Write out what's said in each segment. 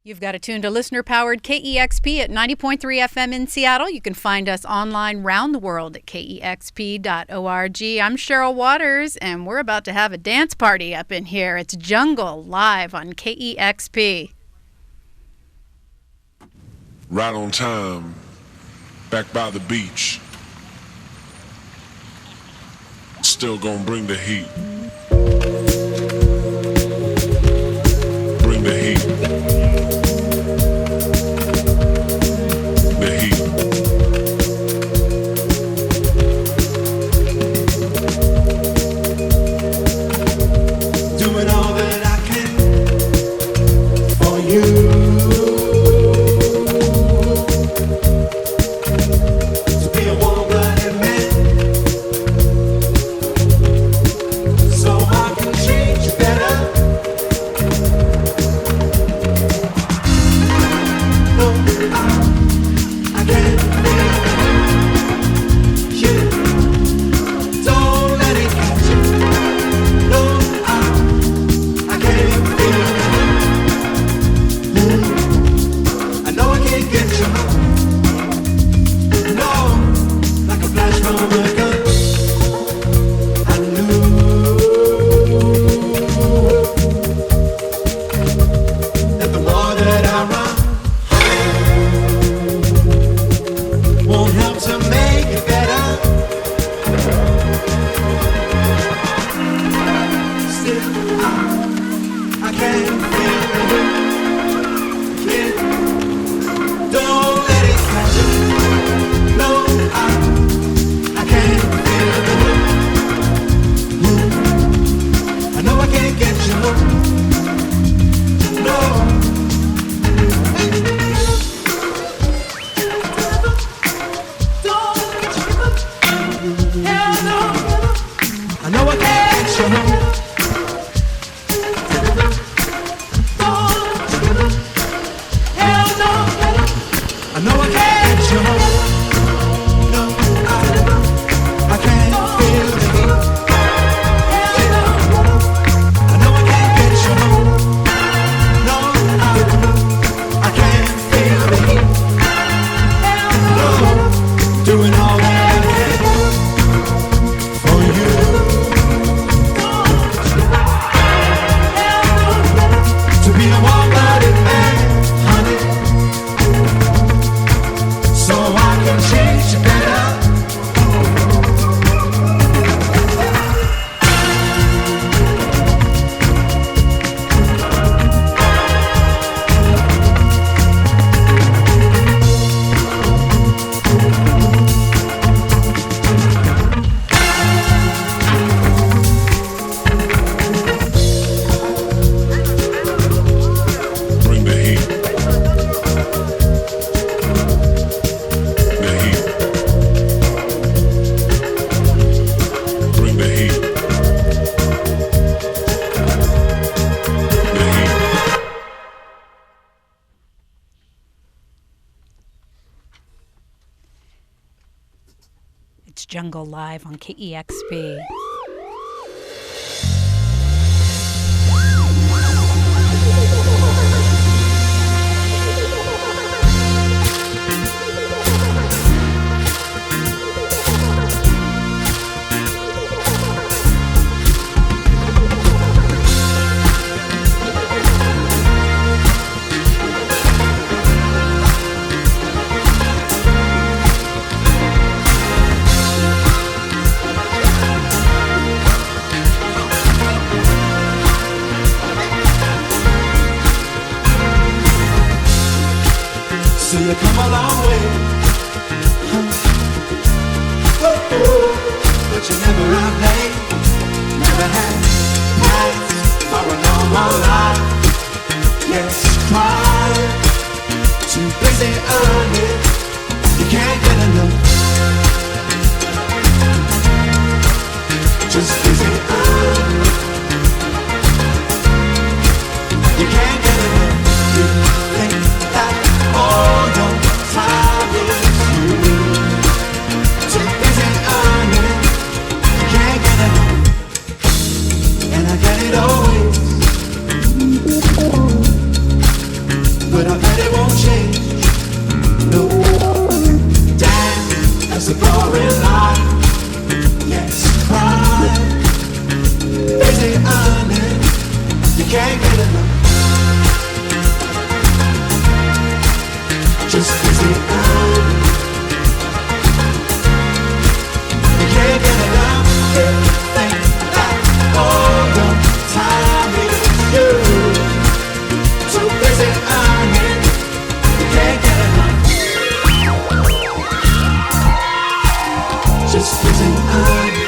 You've got it tuned to listener-powered KEXP at 90.3 FM in Seattle. You can find us online round the world at KEXP.org. I'm Cheryl Waters, and we're about to have a dance party up in here. It's Jungle live on KEXP. Right on time, back by the beach. Still gonna bring the heat. Bring the heat. Jungle live on KEXP. So you come a long way, but you never run late. Never had nights for a normal life. Yes, try too busy earning, you can't get enough. Just busy earning, you can't get enough. You think that all your time is you. Too busy earning, you can't get enough. And I get it always. but I bet it won't change. No, damn, that's a boring life. Yes, crime, busy earning, you can't get enough. Just busy earning, you can't get enough. You think that all the time is you. Too busy earning, you can't get enough. Just busy earning.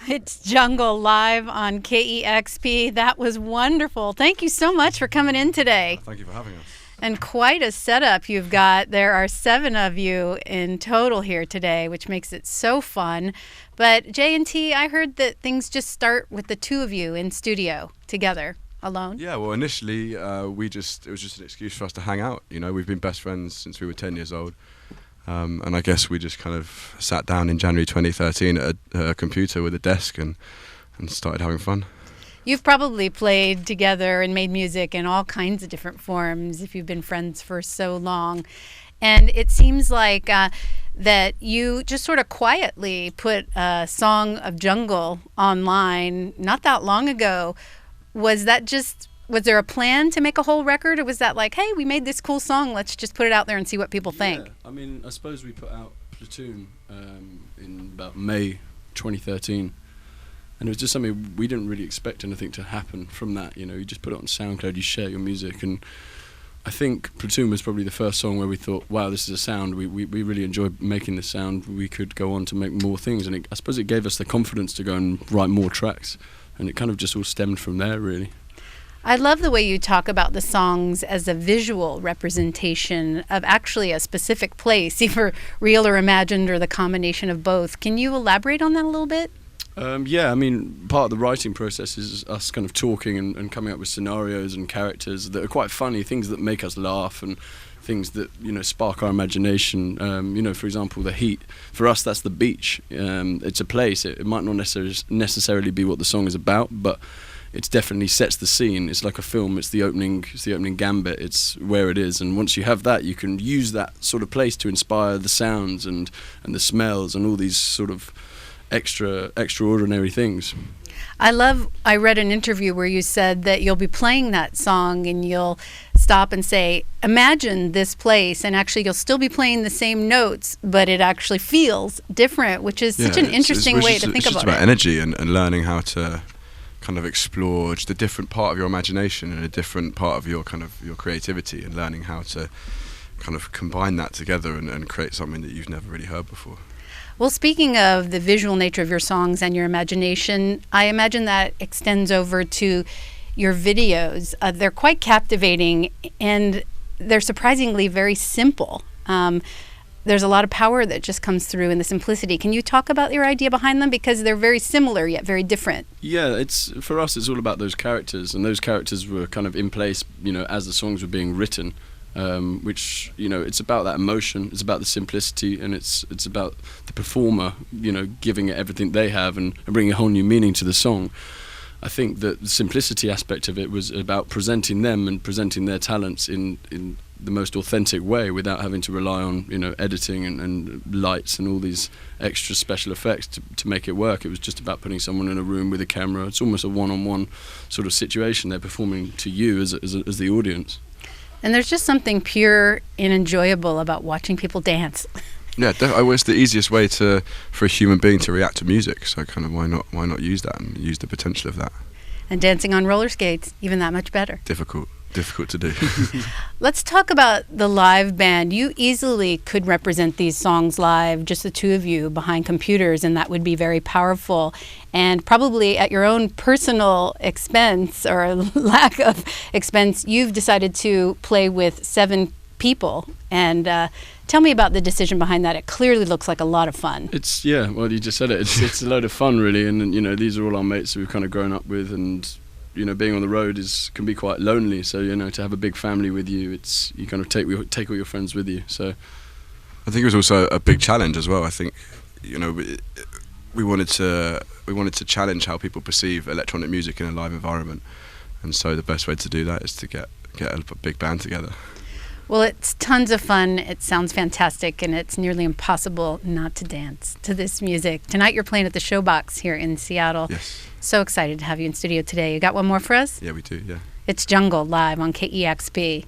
It's Jungle live on KEXP. That was wonderful. Thank you so much for coming in today. Thank you for having us. And quite a setup you've got. There are 7 of you in total here today, which makes it so fun. But J&T, I heard that things just start with the 2 of you in studio together, alone. Yeah, well, initially it was just an excuse for us to hang out. You know, we've been best friends since we were 10 years old. And I guess we just kind of sat down in January 2013 at a computer with a desk and started having fun. You've probably played together and made music in all kinds of different forms if you've been friends for so long. And it seems like that you just sort of quietly put a song of Jungle online not that long ago. Was there a plan to make a whole record, or was that like, hey, we made this cool song, let's just put it out there and see what people think? Yeah, I mean, I suppose we put out Platoon in about May 2013, and it was just something we didn't really expect anything to happen from that. You know, you just put it on SoundCloud, you share your music, and I think Platoon was probably the first song where we thought, wow, this is a sound, we really enjoyed making this sound, we could go on to make more things, and I suppose it gave us the confidence to go and write more tracks, and it kind of just all stemmed from there, really. I love the way you talk about the songs as a visual representation of actually a specific place, either real or imagined or the combination of both. Can you elaborate on that a little bit? Yeah, I mean, part of the writing process is us kind of talking and coming up with scenarios and characters that are quite funny, things that make us laugh and things that, you know, spark our imagination. You know, for example, the heat. For us, that's the beach. It's a place. It might not necessarily be what the song is about, but it definitely sets the scene. It's like a film. It's the opening gambit. It's where it is, and once you have that, you can use that sort of place to inspire the sounds and the smells and all these sort of extraordinary things. I read an interview where you said that you'll be playing that song and you'll stop and say, imagine this place, and actually you'll still be playing the same notes, but it actually feels different, which is such an interesting way to think about it. It's just about energy and learning how to kind of explore just a different part of your imagination and a different part of your kind of your creativity, and learning how to kind of combine that together and create something that you've never really heard before. Well, speaking of the visual nature of your songs and your imagination, I imagine that extends over to your videos. They're quite captivating, and they're surprisingly very simple. There's a lot of power that just comes through in the simplicity. Can you talk about your idea behind them? Because they're very similar yet very different. Yeah, for us, it's all about those characters, and those characters were kind of in place, you know, as the songs were being written. Which, you know, it's about that emotion, it's about the simplicity, and it's about the performer, you know, giving it everything they have and bringing a whole new meaning to the song. I think that the simplicity aspect of it was about presenting them and presenting their talents in the most authentic way without having to rely on, you know, editing and lights and all these extra special effects to make it work. It was just about putting someone in a room with a camera. It's almost a one-on-one sort of situation. They're performing to you as the audience. And there's just something pure and enjoyable about watching people dance. Yeah, it's the easiest way for a human being to react to music. So kind of why not use that and use the potential of that? And dancing on roller skates, even that much better. Difficult to do. Let's talk about the live band. You easily could represent these songs live, just the two of you behind computers, and that would be very powerful. And probably at your own personal expense or lack of expense, you've decided to play with 7 people. And tell me about the decision behind that. It clearly looks like a lot of fun. It's, yeah, well, you just said it. It's a load of fun, really. And, you know, these are all our mates that we've kind of grown up with, and you know, being on the road can be quite lonely. So, you know, to have a big family with you, you kind of take all your friends with you. So, I think it was also a big challenge as well. I think, you know, we wanted to challenge how people perceive electronic music in a live environment, and so the best way to do that is to get a big band together. Well, it's tons of fun. It sounds fantastic, and it's nearly impossible not to dance to this music. Tonight you're playing at the Showbox here in Seattle. Yes. So excited to have you in studio today. You got one more for us? Yeah, we do, yeah. It's Jungle live on KEXP.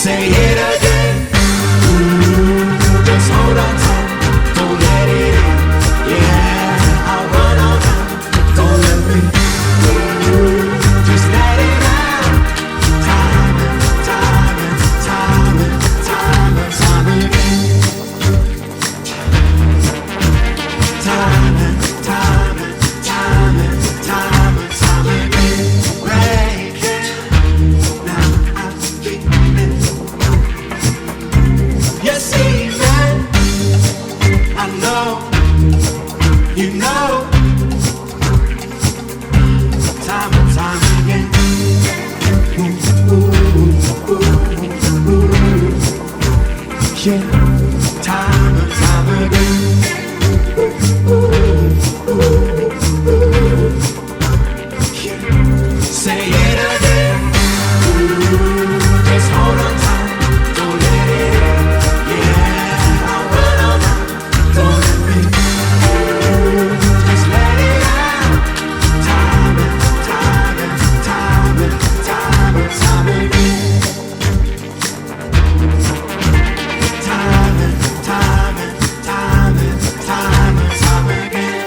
Say it again. Just hold on tight. Don't let it in. Yeah, I'll run on time. Don't let me. Just let it out. Time and time and time and time and time again. Time and time and time and time and time again. Right here. Now I'm feeling. Yes, even I know, you know, time and time again. Yeah, time and time again. Yeah. Say it again. Just hold on tight. Don't let it in. Yeah, I'll run on time. Don't let me. Just let it out. Time and time and time and time and time again. Time and time and time and time and time again.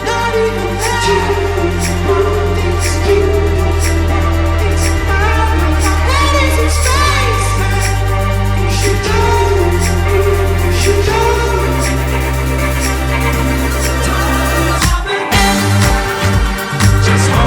Not even just hold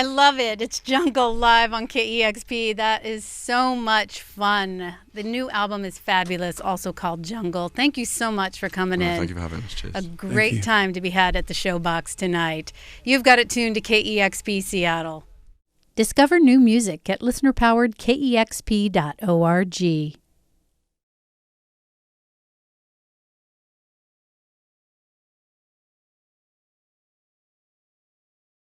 I love it. It's Jungle live on KEXP. That is so much fun. The new album is fabulous, also called Jungle. Thank you so much for coming in. Thank you for having us. Cheers. A great time to be had at the Showbox tonight. You've got it tuned to KEXP Seattle. Discover new music at listener-powered KEXP.org.